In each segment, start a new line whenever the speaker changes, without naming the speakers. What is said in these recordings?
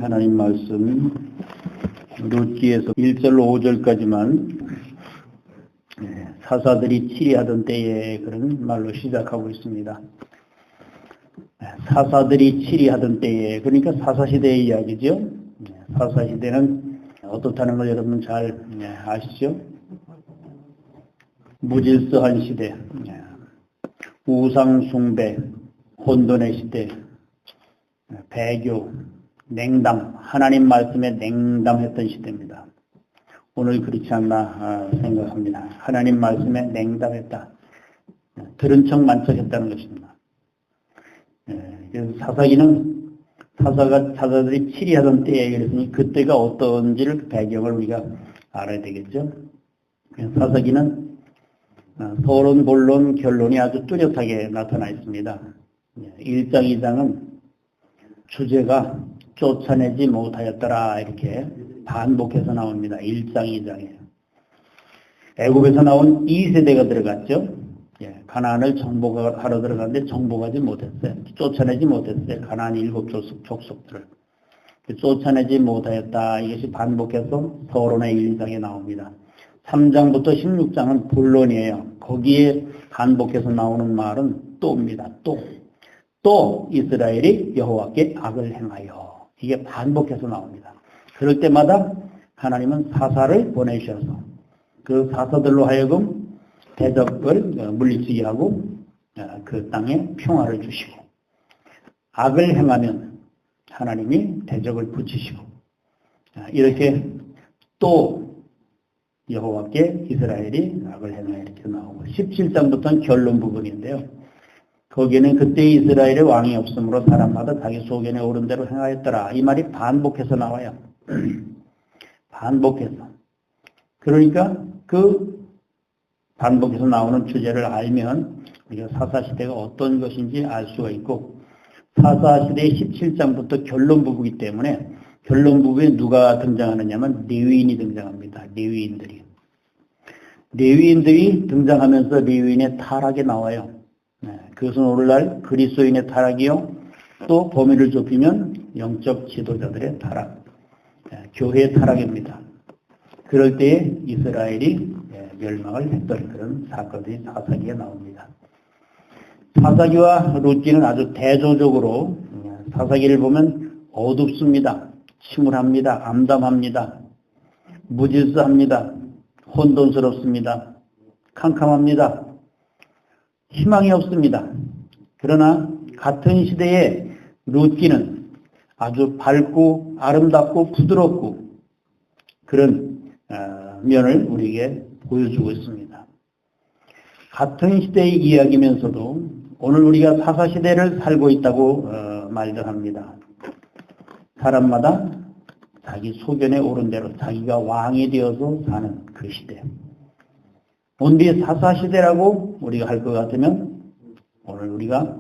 하나님 말씀 룻기에서 1절로 5절까지만 사사들이 치리하던 때에 그런 말로 시작하고 있습니다. 사사들이 치리하던 때에, 그러니까 사사시대의 이야기죠. 사사시대는 어떻다는 걸 여러분 잘 아시죠? 무질서한 시대, 우상숭배, 혼돈의 시대, 배교, 냉담, 하나님 말씀에 냉담했던 시대입니다. 오늘 그렇지 않나 생각합니다. 하나님 말씀에 냉담했다. 들은 척 만척했다는 것입니다. 그래서 사사들이 치리하던 때에 그랬으니 그때가 어떤지를 배경을 우리가 알아야 되겠죠. 사사기는 서론, 본론, 결론이 아주 뚜렷하게 나타나 있습니다. 1장, 2장은 주제가 쫓아내지 못하였더라 이렇게 반복해서 나옵니다. 1장, 2장에. 애굽에서 나온 2세대가 들어갔죠. 가나안을 정복하러 들어갔는데 정복하지 못했어요. 쫓아내지 못했어요. 가나안 7 족속들을. 쫓아내지 못하였다. 이것이 반복해서 서론의 1, 2장에 나옵니다. 3장부터 16장은 본론이에요. 거기에 반복해서 나오는 말은 또입니다. 또 이스라엘이 여호와께 악을 행하여. 이게 반복해서 나옵니다. 그럴 때마다 하나님은 사사를 보내셔서 그 사사들로 하여금 대적을 물리치게 하고 그 땅에 평화를 주시고, 악을 행하면 하나님이 대적을 붙이시고, 이렇게 또 여호와께 이스라엘이 악을 행하여 이렇게 나오고, 17장부터는 결론 부분인데요. 거기에는 그때 이스라엘의 왕이 없으므로 사람마다 자기 소견에 오른 대로 행하였더라. 이 말이 반복해서 나와요. 반복해서. 그러니까 그 반복해서 나오는 주제를 알면 우리가 사사시대가 어떤 것인지 알 수가 있고, 사사시대의 17장부터 결론 부분이기 때문에 결론 부분에 누가 등장하느냐면 레위인이 등장합니다. 레위인들이 등장하면서 레위인의 타락이 나와요. 그것은 오늘날 그리스도인의 타락이요, 또 범위를 좁히면 영적 지도자들의 타락, 교회의 타락입니다. 그럴 때에 이스라엘이 멸망을 했던 그런 사건들이 사사기에 나옵니다. 사사기와 룻기는 아주 대조적으로 사사기를 보면 어둡습니다. 침울합니다. 암담합니다. 무질서합니다. 혼돈스럽습니다. 캄캄합니다. 희망이 없습니다. 그러나 같은 시대에 룻기는 아주 밝고 아름답고 부드럽고 그런 면을 우리에게 보여주고 있습니다. 같은 시대의 이야기면서도 오늘 우리가 사사시대를 살고 있다고 말들 합니다. 사람마다 자기 소견에 오른 대로 자기가 왕이 되어서 사는 그 시대. 온디 사사시대라고 우리가 할 것 같으면 오늘 우리가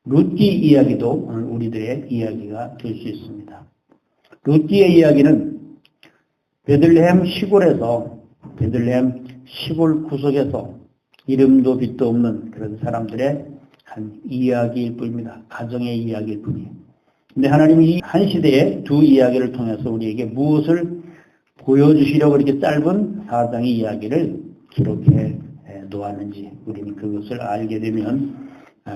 룻기 이야기도 오늘 우리들의 이야기가 될 수 있습니다. 룻기의 이야기는 베들레헴 시골 구석에서 이름도 빛도 없는 그런 사람들의 한 이야기일 뿐입니다. 가정의 이야기일 뿐이에요. 근데 하나님이 한 시대의 두 이야기를 통해서 우리에게 무엇을 보여주시려고 이렇게 짧은 4장의 이야기를 기록해 놓았는지 우리는 그것을 알게 되면,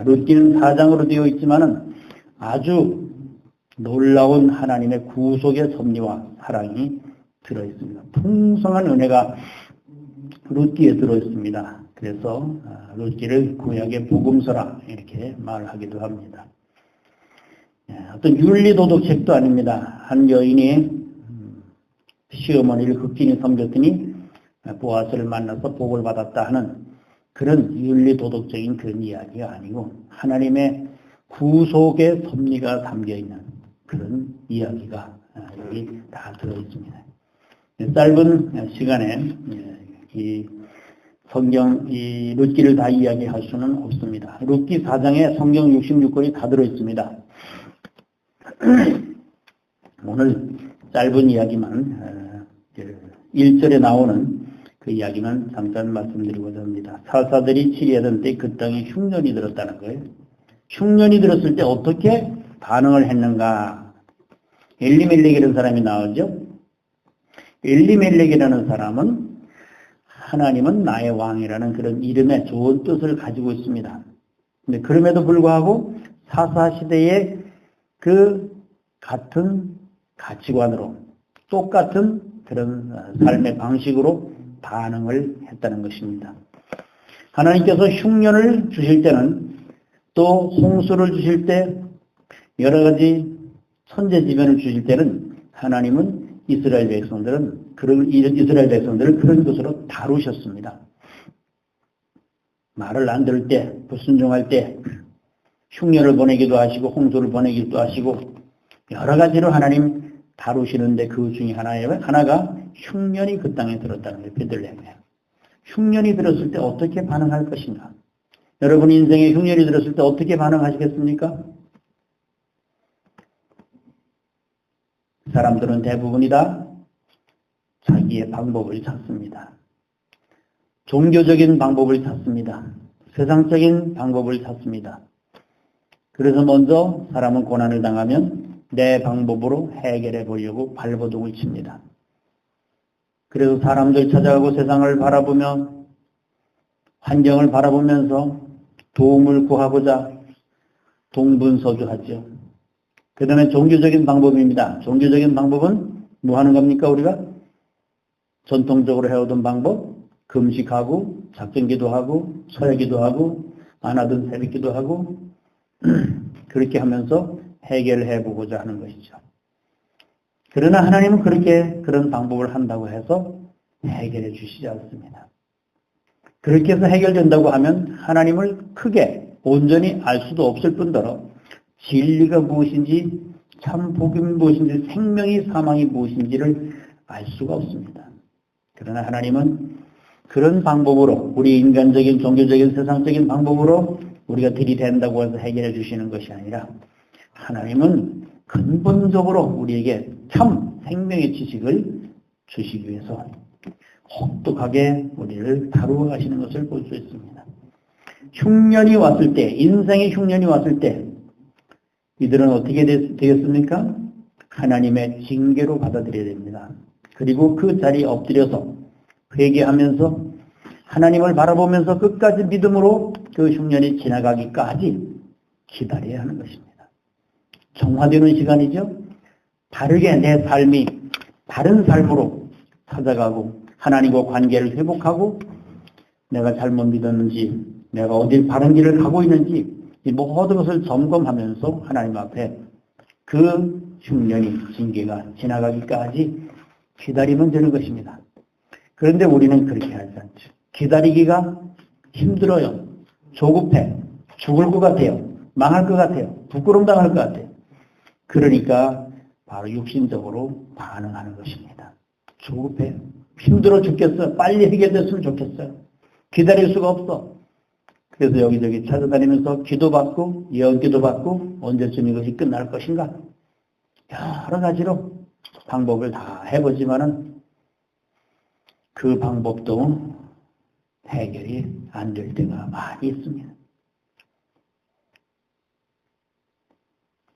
룻기는 4장으로 되어 있지만은 아주 놀라운 하나님의 구속의 섭리와 사랑이 들어있습니다. 풍성한 은혜가 룻기에 들어있습니다. 그래서 룻기를 구약의 복음서라 이렇게 말하기도 합니다. 어떤 윤리도덕책도 아닙니다. 한 여인이 시어머니를 극진히 섬겼더니 보아스를 만나서 복을 받았다 하는 그런 윤리도덕적인 그런 이야기가 아니고 하나님의 구속의 섭리가 담겨있는 그런 이야기가 여기 다 들어있습니다. 짧은 시간에 이 성경 이 룻기를 다 이야기할 수는 없습니다. 룻기 4장에 성경 66권이 다 들어있습니다. 오늘 짧은 이야기만 1절에 나오는 그 이야기만 잠깐 말씀드리고자 합니다. 사사들이 치리하던 때 그 땅에 흉년이 들었다는 거예요. 흉년이 들었을 때 어떻게 반응을 했는가? 엘리멜렉이라는 사람이 나오죠. 엘리멜렉이라는 사람은 하나님은 나의 왕이라는 그런 이름의 좋은 뜻을 가지고 있습니다. 근데 그럼에도 불구하고 사사시대에 그 같은 가치관으로 똑같은 그런 삶의 방식으로 반응을 했다는 것입니다. 하나님께서 흉년을 주실 때는 또 홍수를 주실 때 여러 가지 천재지변을 주실 때는 하나님은 이스라엘 백성들을 그런 것으로 다루셨습니다. 말을 안 들을 때, 불순종할 때 흉년을 보내기도 하시고 홍수를 보내기도 하시고 여러 가지로 하나님 다루시는데 그 중에 하나가 흉년이 그 땅에 들었다는 걸 베들레헴에. 흉년이 들었을 때 어떻게 반응할 것인가? 여러분 인생에 흉년이 들었을 때 어떻게 반응하시겠습니까? 사람들은 대부분이 다 자기의 방법을 찾습니다. 종교적인 방법을 찾습니다. 세상적인 방법을 찾습니다. 그래서 먼저 사람은 고난을 당하면 내 방법으로 해결해 보려고 발버둥을 칩니다. 그래서 사람들 찾아가고 세상을 바라보며 환경을 바라보면서 도움을 구하고자 동분서주하죠. 그 다음에 종교적인 방법입니다. 종교적인 방법은 뭐 하는 겁니까 우리가? 전통적으로 해오던 방법, 금식하고 작전기도 하고 서야기도 하고 안 하던 새벽기도 하고 그렇게 하면서 해결해 보고자 하는 것이죠. 그러나 하나님은 그런 방법을 한다고 해서 해결해 주시지 않습니다. 그렇게 해서 해결된다고 하면 하나님을 크게 온전히 알 수도 없을 뿐더러 진리가 무엇인지 참 복음이 무엇인지 생명이 사망이 무엇인지를 알 수가 없습니다. 그러나 하나님은 그런 방법으로 우리 인간적인 종교적인 세상적인 방법으로 우리가 들이댄다고 해서 해결해 주시는 것이 아니라 하나님은 근본적으로 우리에게 참 생명의 지식을 주시기 위해서 혹독하게 우리를 다루어 가시는 것을 볼 수 있습니다. 흉년이 왔을 때, 인생의 흉년이 왔을 때 이들은 어떻게 되겠습니까? 하나님의 징계로 받아들여야 됩니다. 그리고 그 자리에 엎드려서 회개하면서 하나님을 바라보면서 끝까지 믿음으로 그 흉년이 지나가기까지 기다려야 하는 것입니다. 정화되는 시간이죠. 바르게 내 삶이 바른 삶으로 찾아가고 하나님과 관계를 회복하고 내가 잘못 믿었는지 내가 어딜 바른 길을 가고 있는지 이 모든 것을 점검하면서 하나님 앞에 그 흉년이 징계가 지나가기까지 기다리면 되는 것입니다. 그런데 우리는 그렇게 하지 않죠. 기다리기가 힘들어요. 조급해. 죽을 것 같아요. 망할 것 같아요. 부끄러움 당할 것 같아요. 그러니까 바로 육신적으로 반응하는 것입니다. 조급해요. 힘들어 죽겠어. 빨리 해결됐으면 좋겠어요. 기다릴 수가 없어. 그래서 여기저기 찾아다니면서 기도받고 예언기도 받고 언제쯤 이것이 끝날 것인가 여러 가지로 방법을 다 해보지만은 그 방법도 해결이 안 될 때가 많이 있습니다.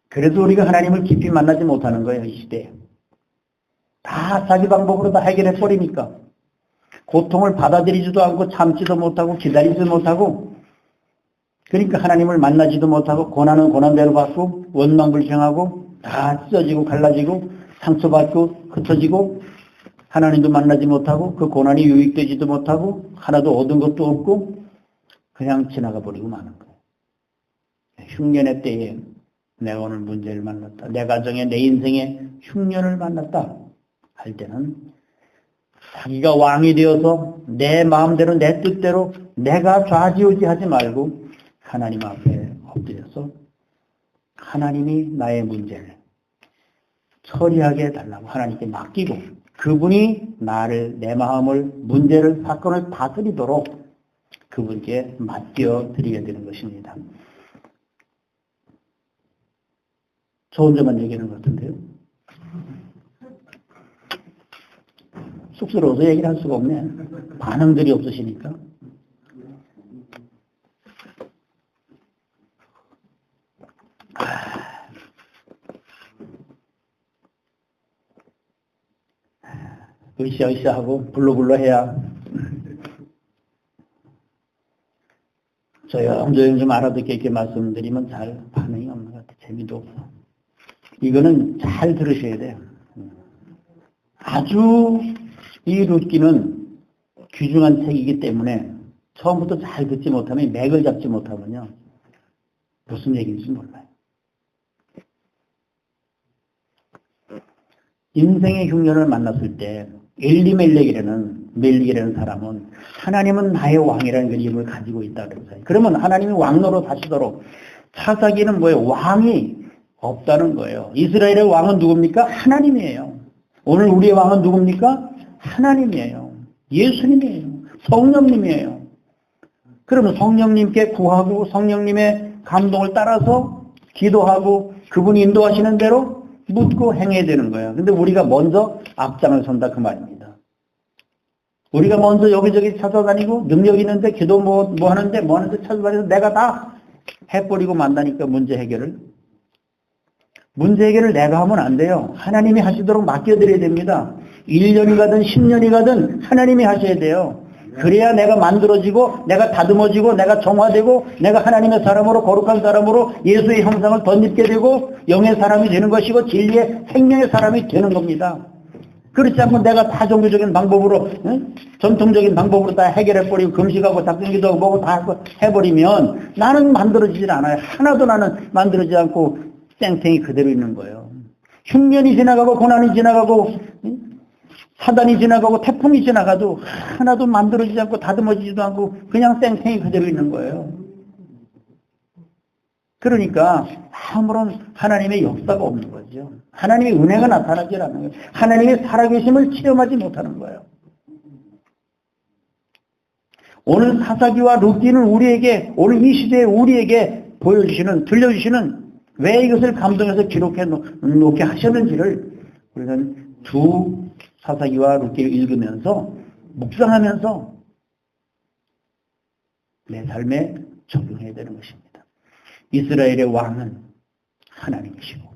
그래서 우리가 하나님을 깊이 만나지 못하는 거예요. 이 시대에. 다 자기 방법으로 다 해결해 버리니까 고통을 받아들이지도 않고 참지도 못하고 기다리지도 못하고 그러니까 하나님을 만나지도 못하고 고난은 고난대로 받고 원망불평하고 다 찢어지고 갈라지고 상처받고 흩어지고 하나님도 만나지 못하고 그 고난이 유익되지도 못하고 하나도 얻은 것도 없고 그냥 지나가 버리고 마는 거예요. 흉년의 때에 내가 오늘 문제를 만났다. 내 가정에 내 인생에 흉년을 만났다 할 때는 자기가 왕이 되어서 내 마음대로 내 뜻대로 내가 좌지우지하지 말고 하나님 앞에 엎드려서 하나님이 나의 문제를 처리하게 해달라고 하나님께 맡기고 그분이 나를 내 마음을 문제를 사건을 다스리도록 그분께 맡겨 드려야 되는 것입니다. 저 혼자만 얘기하는 것 같은데요. 쑥스러워서 얘기를 할 수가 없네. 반응들이 없으시니까. 으쌰으쌰 하고 불러불러 해야 조용조용 좀 알아듣게 이렇게 말씀드리면 잘 반응이 없는 것 같아요. 재미도 없어. 이거는 잘 들으셔야 돼요. 아주 이 룻기는 귀중한 책이기 때문에 처음부터 잘 듣지 못하면, 맥을 잡지 못하면요, 무슨 얘기인지 몰라요. 인생의 흉년을 만났을 때 멜릭이라는 사람은 하나님은 나의 왕이라는 그림을 가지고 있다 그랬어요. 그러면 하나님이 왕노로 하시도록, 사사기는 뭐예요? 왕이 없다는 거예요. 이스라엘의 왕은 누굽니까? 하나님이에요. 오늘 우리의 왕은 누굽니까? 하나님이에요. 예수님이에요. 성령님이에요. 그러면 성령님께 구하고 성령님의 감동을 따라서 기도하고 그분이 인도하시는 대로 묻고 행해야 되는 거예요. 근데 우리가 먼저 앞장을 선다 그 말입니다. 우리가 먼저 여기저기 찾아다니고 능력 있는데 기도 뭐 하는데 찾아다니면서 내가 다 해버리고 만다니까 문제 해결을 내가 하면 안 돼요. 하나님이 하시도록 맡겨드려야 됩니다. 1년이 가든 10년이 가든 하나님이 하셔야 돼요. 그래야 내가 만들어지고 내가 다듬어지고 내가 정화되고 내가 하나님의 사람으로, 거룩한 사람으로 예수의 형상을 덧입게 되고 영의 사람이 되는 것이고 진리의 생명의 사람이 되는 겁니다. 그렇지 않고 내가 다 종교적인 방법으로, 전통적인 방법으로 다 해결해버리고 금식하고 작정기도 하고 뭐고 다 해버리면 나는 만들어지질 않아요. 하나도 나는 만들어지지 않고 땡땡이 그대로 있는 거예요. 흉년이 지나가고 고난이 지나가고 사단이 지나가고 태풍이 지나가도 하나도 만들어지지 않고 다듬어지지도 않고 그냥 땡땡이 그대로 있는 거예요. 그러니까 아무런 하나님의 역사가 없는 거죠. 하나님의 은혜가 나타나지 않는 거예요. 하나님의 살아계심을 체험하지 못하는 거예요. 오늘 사사기와 룻기는 우리에게, 오늘 이 시대에 우리에게 들려주시는 왜 이것을 감동해서 기록해 놓게 하셨는지를 우리는 두 사사기와 룻기를 읽으면서 묵상하면서 내 삶에 적용해야 되는 것입니다. 이스라엘의 왕은 하나님이시고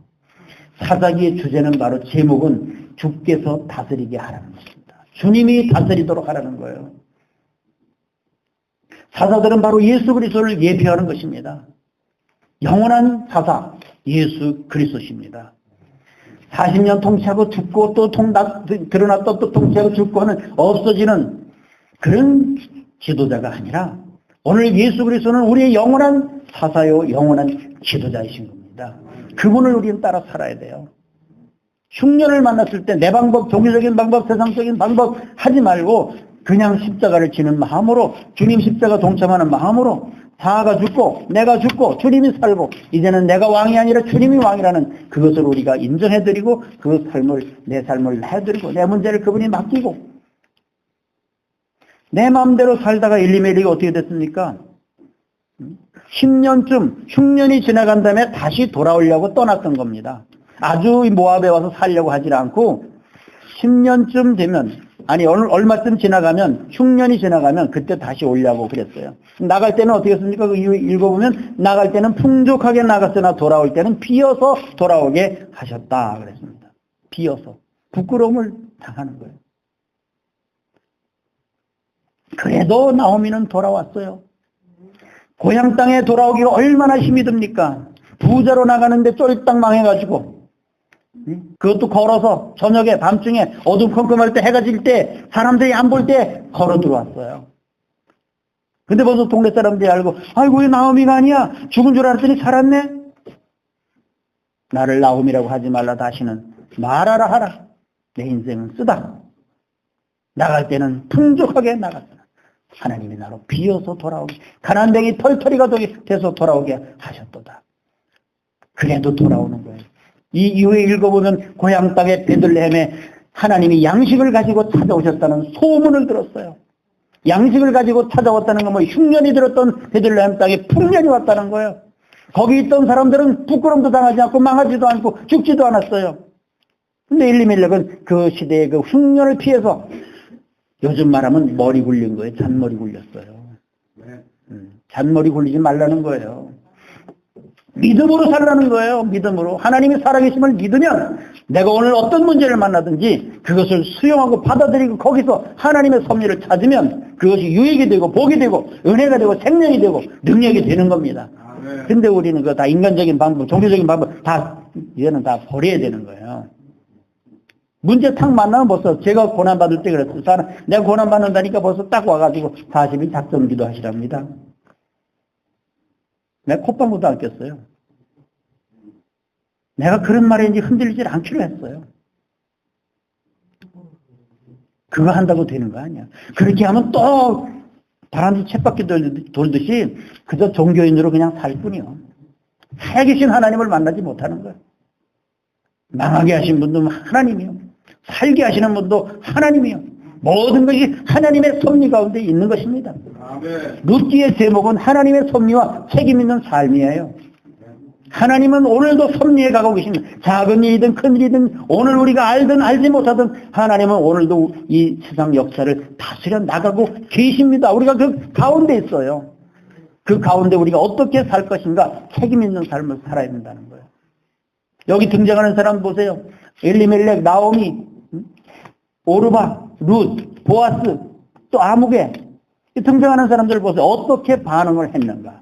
사사기의 주제는 바로 제목은 주께서 다스리게 하라는 것입니다. 주님이 다스리도록 하라는 거예요. 사사들은 바로 예수 그리스도를 예표하는 것입니다. 영원한 사사 예수 그리스도십니다. 40년 통치하고 죽고 또 드러났다 또 통치하고 죽고 하는 없어지는 그런 지도자가 아니라 오늘 예수 그리스도는 우리의 영원한 사사요 영원한 지도자이신 겁니다. 그분을 우리는 따라 살아야 돼요. 흉년을 만났을 때 내 방법, 종교적인 방법, 세상적인 방법 하지 말고 그냥 십자가를 지는 마음으로, 주님 십자가 동참하는 마음으로 자아가 죽고 내가 죽고 주님이 살고 이제는 내가 왕이 아니라 주님이 왕이라는 그것을 우리가 인정해드리고 그 삶을, 내 삶을 해드리고 내 문제를 그분이 맡기고 내 마음대로 살다가 엘리멜렉이 어떻게 됐습니까? 10년쯤 흉년이 지나간 다음에 다시 돌아오려고 떠났던 겁니다. 아주 모압에 와서 살려고 하지 않고 10년쯤 되면, 아니 얼마쯤 지나가면, 흉년이 지나가면 그때 다시 오려고 그랬어요. 나갈 때는 어떻게 했습니까? 그 이유 읽어보면 나갈 때는 풍족하게 나갔으나 돌아올 때는 비어서 돌아오게 하셨다 그랬습니다. 비어서 부끄러움을 당하는 거예요. 그래도 나오미는 돌아왔어요. 고향 땅에 돌아오기가 얼마나 힘이 듭니까? 부자로 나가는데 쫄딱 망해가지고 그것도 걸어서 저녁에 밤중에 어둠컴컴할 때 해가 질 때 사람들이 안 볼 때 걸어 들어왔어요. 근데 벌써 동네 사람들이 알고 아이고 이 나오미가 아니야. 죽은 줄 알았더니 살았네. 나를 나오미라고 하지 말라. 다시는 말하라 하라. 내 인생은 쓰다. 나갈 때는 풍족하게 나갔으나 하나님이 나로 비어서 돌아오게, 가난뱅이 털털이가 돼서 돌아오게 하셨도다. 그래도 돌아오는 거예요. 이 이후에 읽어보면 고향 땅의 베들레헴에 하나님이 양식을 가지고 찾아오셨다는 소문을 들었어요. 양식을 가지고 찾아왔다는 건 뭐 흉년이 들었던 베들레헴 땅에 풍년이 왔다는 거예요. 거기 있던 사람들은 부끄럼도 당하지 않고 망하지도 않고 죽지도 않았어요. 근데 엘리멜렉은 그 시대의 그 흉년을 피해서, 요즘 말하면 머리 굴린 거예요. 잔머리 굴렸어요. 잔머리 굴리지 말라는 거예요. 믿음으로 살라는 거예요. 믿음으로. 하나님이 살아계심을 믿으면 내가 오늘 어떤 문제를 만나든지 그것을 수용하고 받아들이고 거기서 하나님의 섭리를 찾으면 그것이 유익이 되고 복이 되고 은혜가 되고 생명이 되고 능력이 되는 겁니다. 근데 우리는 그거 다 인간적인 방법, 종교적인 방법 다 이제는 다 버려야 되는 거예요. 문제 탁 만나면 벌써 제가 고난받을 때 그랬어요. 내가 고난받는다니까 벌써 딱 와가지고 40일 작전기도 하시랍니다. 내가 콧방구도 안 꼈어요. 내가 그런 말에 이제 흔들리질 않기로 했어요. 그거 한다고 되는 거 아니야. 그렇게 하면 또 바람이 쳇바퀴 돌듯이 그저 종교인으로 그냥 살 뿐이요. 살아계신 하나님을 만나지 못하는 거예요. 망하게 하신 분도 하나님이요. 살게 하시는 분도 하나님이요. 모든 것이 하나님의 섭리 가운데 있는 것입니다. 룻기의 제목은 하나님의 섭리와 책임 있는 삶이에요. 하나님은 오늘도 섭리에 가고 계십니다. 작은 일이든 큰 일이든 오늘 우리가 알든 알지 못하든 하나님은 오늘도 이 세상 역사를 다스려 나가고 계십니다. 우리가 그 가운데 있어요. 그 가운데 우리가 어떻게 살 것인가 책임 있는 삶을 살아야 된다는 거예요. 여기 등장하는 사람 보세요. 엘리멜렉, 나오미, 오르바, 룻, 보아스, 또 아무개 등장하는 사람들 보세요. 어떻게 반응을 했는가.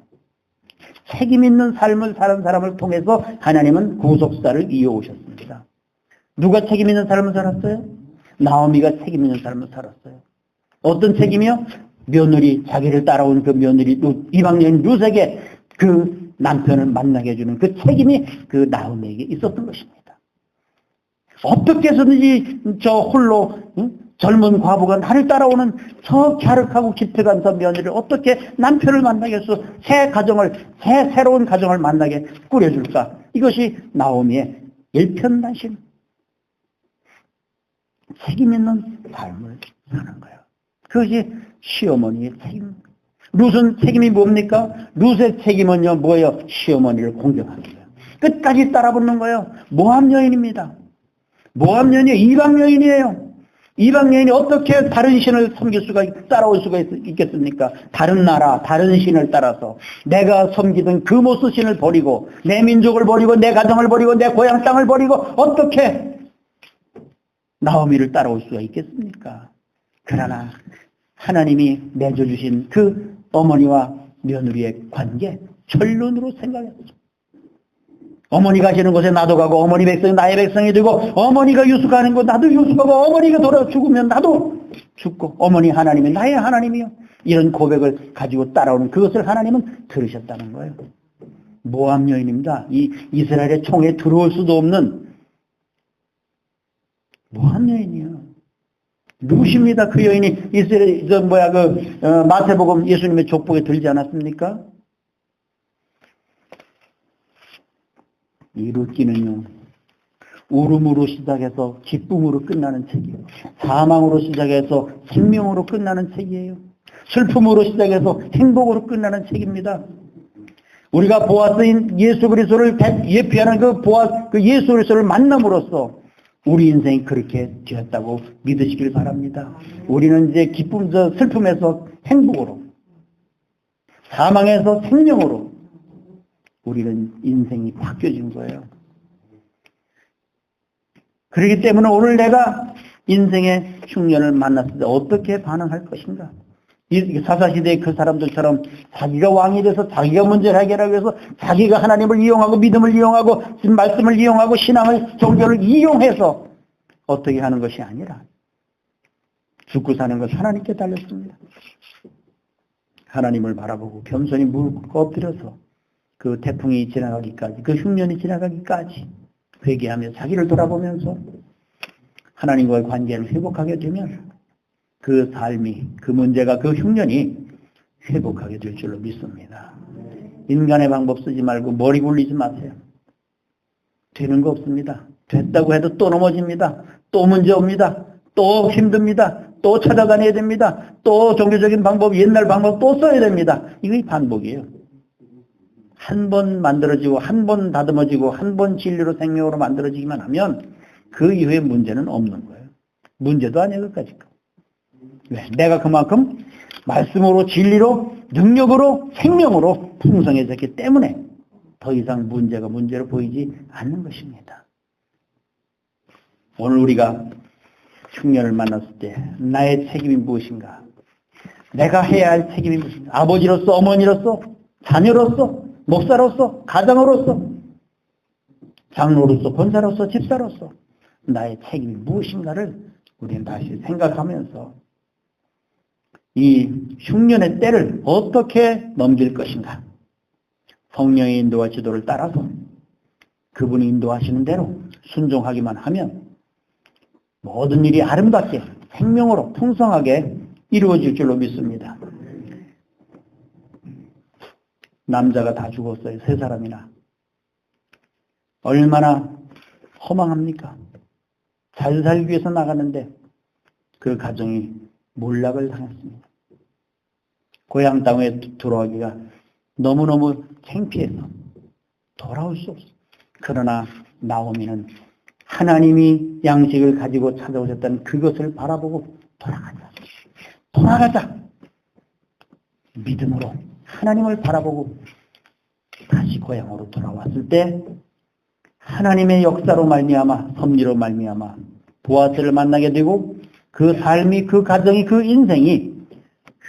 책임 있는 삶을 사는 사람을 통해서 하나님은 구속사를 이어오셨습니다. 누가 책임 있는 삶을 살았어요? 나오미가 책임 있는 삶을 살았어요. 어떤 책임이요? 며느리, 자기를 따라온 그 며느리 룻, 이방여인 룻에게 그 남편을 만나게 해주는 그 책임이 그 나오미에게 있었던 것입니다. 어떻게 해서든지 저 홀로 젊은 과부가 나를 따라오는 저 갸륵하고 기특한 저 며느리를 어떻게 남편을 만나게 해서 새로운 가정을 만나게 꾸려줄까? 이것이 나오미의 일편단심. 책임 있는 삶을 사는 거예요. 그것이 시어머니의 책임. 룻은 책임이 뭡니까? 룻의 책임은요, 뭐예요? 시어머니를 공경하는 거예요. 끝까지 따라붙는 거예요. 모함 여인입니다. 모함 여인이 이방 여인이에요. 이방 여인이 어떻게 다른 신을 섬길 수가, 따라올 수가 있겠습니까? 다른 나라, 다른 신을 따라서 내가 섬기던 그 모스 신을 버리고 내 민족을 버리고 내 가정을 버리고 내 고향 땅을 버리고 어떻게 나오미를 따라올 수가 있겠습니까? 그러나 하나님이 맺어주신 그 어머니와 며느리의 관계 전륜으로 생각했죠. 어머니 가시는 곳에 나도 가고 어머니 백성이 나의 백성이 되고 어머니가 유숙하는 곳 나도 유숙하고 어머니가 돌아 죽으면 나도 죽고 어머니 하나님이 나의 하나님이요. 이런 고백을 가지고 따라오는 그것을 하나님은 들으셨다는 거예요. 모함 여인입니다. 이 이스라엘의 총에 들어올 수도 없는 모함 여인이요. 누구십니다? 그 여인이 이스라엘 마태복음 예수님의 족복에 들지 않았습니까? 이 룻기는요, 울음으로 시작해서 기쁨으로 끝나는 책이에요. 사망으로 시작해서 생명으로 끝나는 책이에요. 슬픔으로 시작해서 행복으로 끝나는 책입니다. 우리가 보아스인 예수 그리스도를 예표하는 그 예수 그리스도를 만남으로써 우리 인생이 그렇게 되었다고 믿으시길 바랍니다. 우리는 이제 슬픔에서 행복으로, 사망에서 생명으로 우리는 인생이 바뀌어진 거예요. 그렇기 때문에 오늘 내가 인생의 흉년을 만났을 때 어떻게 반응할 것인가? 이 사사시대의 그 사람들처럼 자기가 왕이 돼서 자기가 문제를 해결하기 위해서 자기가 하나님을 이용하고 믿음을 이용하고 말씀을 이용하고 신앙을 종교를 이용해서 어떻게 하는 것이 아니라 죽고 사는 것은 하나님께 달렸습니다. 하나님을 바라보고 겸손히 무릎 엎드려서 그 태풍이 지나가기까지, 그 흉년이 지나가기까지 회개하며 자기를 돌아보면서 하나님과의 관계를 회복하게 되면 그 삶이, 그 문제가, 그 흉년이 회복하게 될 줄로 믿습니다. 인간의 방법 쓰지 말고 머리 굴리지 마세요. 되는 거 없습니다. 됐다고 해도 또 넘어집니다. 또 문제 옵니다. 또 힘듭니다. 또 찾아다녀야 됩니다. 또 종교적인 방법, 옛날 방법 또 써야 됩니다. 이게 반복이에요. 한 번 만들어지고 한 번 다듬어지고 한 번 진리로 생명으로 만들어지기만 하면 그 이후에 문제는 없는 거예요. 문제도 아니에요. 그까짓 거. 왜? 내가 그만큼 말씀으로 진리로 능력으로 생명으로 풍성해졌기 때문에 더 이상 문제가 문제로 보이지 않는 것입니다. 오늘 우리가 흉년을 만났을 때 나의 책임이 무엇인가? 내가 해야 할 책임이 무엇인가? 아버지로서, 어머니로서, 자녀로서, 목사로서, 가장으로서, 장로로서, 권사로서, 집사로서 나의 책임이 무엇인가를 우리는 다시 생각하면서 이 흉년의 때를 어떻게 넘길 것인가? 성령의 인도와 지도를 따라서 그분이 인도하시는 대로 순종하기만 하면 모든 일이 아름답게 생명으로 풍성하게 이루어질 줄로 믿습니다. 남자가 다 죽었어요. 3사람이나. 얼마나 허망합니까? 잘 살기 위해서 나가는데 그 가정이 몰락을 당했습니다. 고향 땅에 돌아오기가 너무너무 창피해서 돌아올 수 없어. 그러나 나오미는 하나님이 양식을 가지고 찾아오셨다는 그것을 바라보고 돌아가자. 믿음으로 하나님을 바라보고 다시 고향으로 돌아왔을 때 하나님의 역사로 말미암아 섭리로 말미암아 보아스를 만나게 되고 그 삶이 그 가정이 그 인생이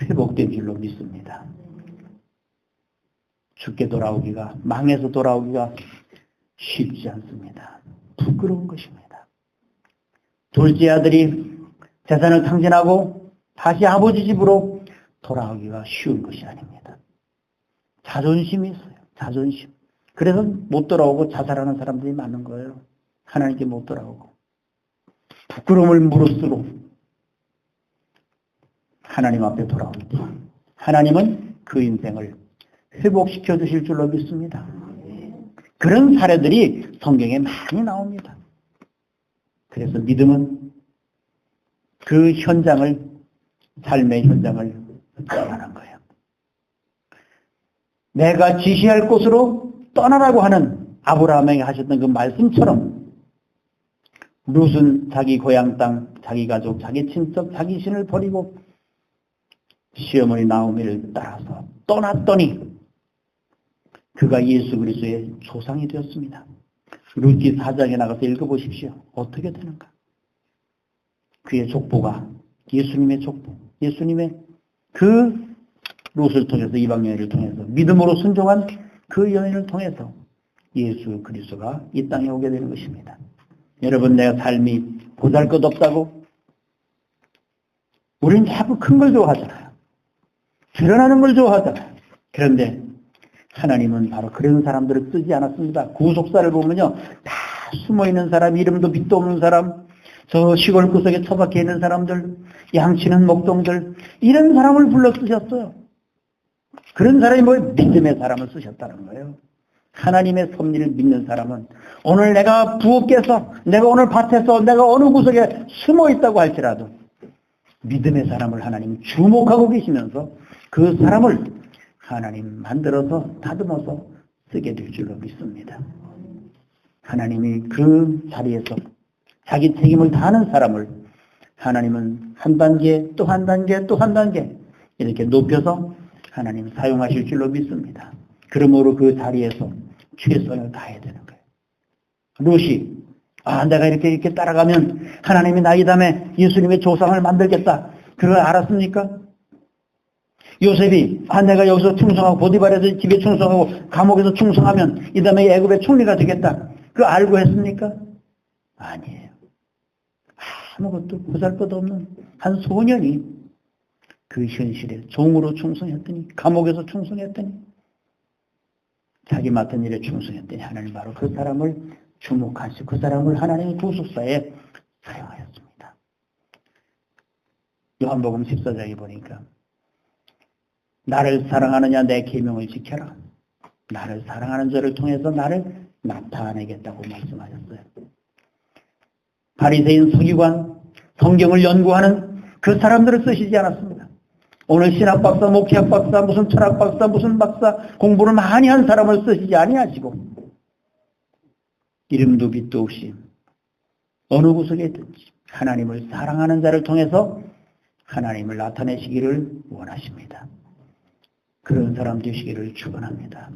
회복된 줄로 믿습니다. 죽게 돌아오기가 망해서 돌아오기가 쉽지 않습니다. 부끄러운 것입니다. 둘째 아들이 재산을 탕진하고 다시 아버지 집으로 돌아오기가 쉬운 것이 아닙니다. 자존심이 있어요. 자존심. 그래서 못 돌아오고 자살하는 사람들이 많은 거예요. 하나님께 못 돌아오고. 부끄러움을 무릅쓰고 하나님 앞에 돌아올 때 하나님은 그 인생을 회복시켜 주실 줄로 믿습니다. 그런 사례들이 성경에 많이 나옵니다. 그래서 믿음은 그 현장을, 삶의 현장을 떠나는 거예요. 내가 지시할 곳으로 떠나라고 하는 아브라함에게 하셨던 그 말씀처럼 룻은 자기 고향 땅, 자기 가족, 자기 친척, 자기 신을 버리고 시어머니 나오미를 따라서 떠났더니 그가 예수 그리스도의 조상이 되었습니다. 룻기 4장에 나가서 읽어보십시오. 어떻게 되는가? 그의 족보가 예수님의 족보, 예수님의 그 룻을 통해서 이방 여인을 통해서 믿음으로 순종한 그 여인을 통해서 예수 그리스도가 이 땅에 오게 되는 것입니다. 여러분, 내가 삶이 보잘것없다고 우리는 자꾸 큰 걸 좋아하잖아요. 드러나는 걸 좋아하잖아요. 그런데 하나님은 바로 그런 사람들을 쓰지 않았습니다. 구속사를 보면요, 다 숨어있는 사람, 이름도 빛도 없는 사람, 저 시골 구석에 처박혀 있는 사람들, 양치는 목동들, 이런 사람을 불러 쓰셨어요. 그런 사람이 뭐예요? 믿음의 사람을 쓰셨다는 거예요. 하나님의 섭리를 믿는 사람은 오늘 내가 부엌에서, 내가 오늘 밭에서, 내가 어느 구석에 숨어있다고 할지라도 믿음의 사람을 하나님 주목하고 계시면서 그 사람을 하나님 만들어서 다듬어서 쓰게 될 줄로 믿습니다. 하나님이 그 자리에서 자기 책임을 다하는 사람을 하나님은 한 단계 또 한 단계 또 한 단계 이렇게 높여서 하나님 사용하실 줄로 믿습니다. 그러므로 그 자리에서 최선을 다해야 되는 거예요. 룻이 내가 이렇게 따라가면 하나님이 나 이 다음에 예수님의 조상을 만들겠다. 그걸 알았습니까? 요셉이 내가 여기서 충성하고 보디발에서 집에 충성하고 감옥에서 충성하면 이 다음에 애굽의 총리가 되겠다. 그거 알고 했습니까? 아니에요. 아무것도 보잘것없는 한 소년이 그 현실에 종으로 충성했더니, 감옥에서 충성했더니, 자기 맡은 일에 충성했더니 하나님 바로 그 사람을 주목하시고 그 사람을 하나님의 구속사에 사용하였습니다. 요한복음 14장에 보니까 나를 사랑하느냐 내 계명을 지켜라. 나를 사랑하는 자를 통해서 나를 나타내겠다고 말씀하셨어요. 바리새인 서기관, 성경을 연구하는 그 사람들을 쓰시지 않았습니다. 오늘 신학박사, 목회학박사, 무슨 철학박사, 무슨 박사 공부를 많이 한 사람을 쓰시지 아니하시고 이름도 빛도 없이 어느 구석에 있든지 하나님을 사랑하는 자를 통해서 하나님을 나타내시기를 원하십니다. 그런 사람 되시기를 축원합니다.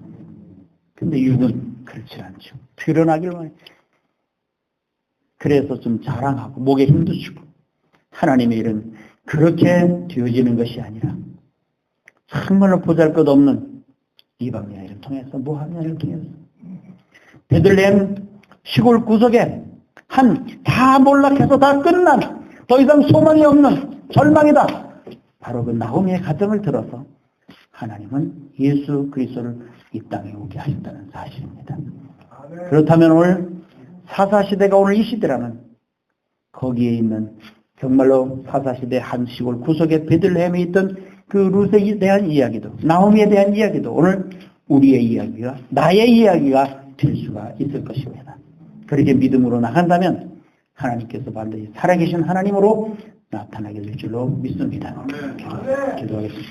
근데 육은 그렇지 않죠. 드러나길만 해. 그래서 좀 자랑하고 목에 힘도 주고 하나님의 일은 그렇게 되어지는 것이 아니라 정말로 보잘것없는 이방 여인을 통해서 모함 여인을 통해서 베들레헴 시골 구석에 다 몰락해서 다 끝난 더 이상 소망이 없는 절망이다. 바로 그 나오미의 가정을 들어서 하나님은 예수 그리스도를 이 땅에 오게 하셨다는 사실입니다. 그렇다면 오늘 사사시대가 오늘 이 시대라면 거기에 있는 정말로 사사시대 한 시골 구석에 베들레헴에 있던 그 룻에 대한 이야기도 나오미에 대한 이야기도 오늘 우리의 이야기가 나의 이야기가 될 수가 있을 것입니다. 그렇게 믿음으로 나간다면 하나님께서 반드시 살아계신 하나님으로 나타나게 될 줄로 믿습니다. 기도하겠습니다.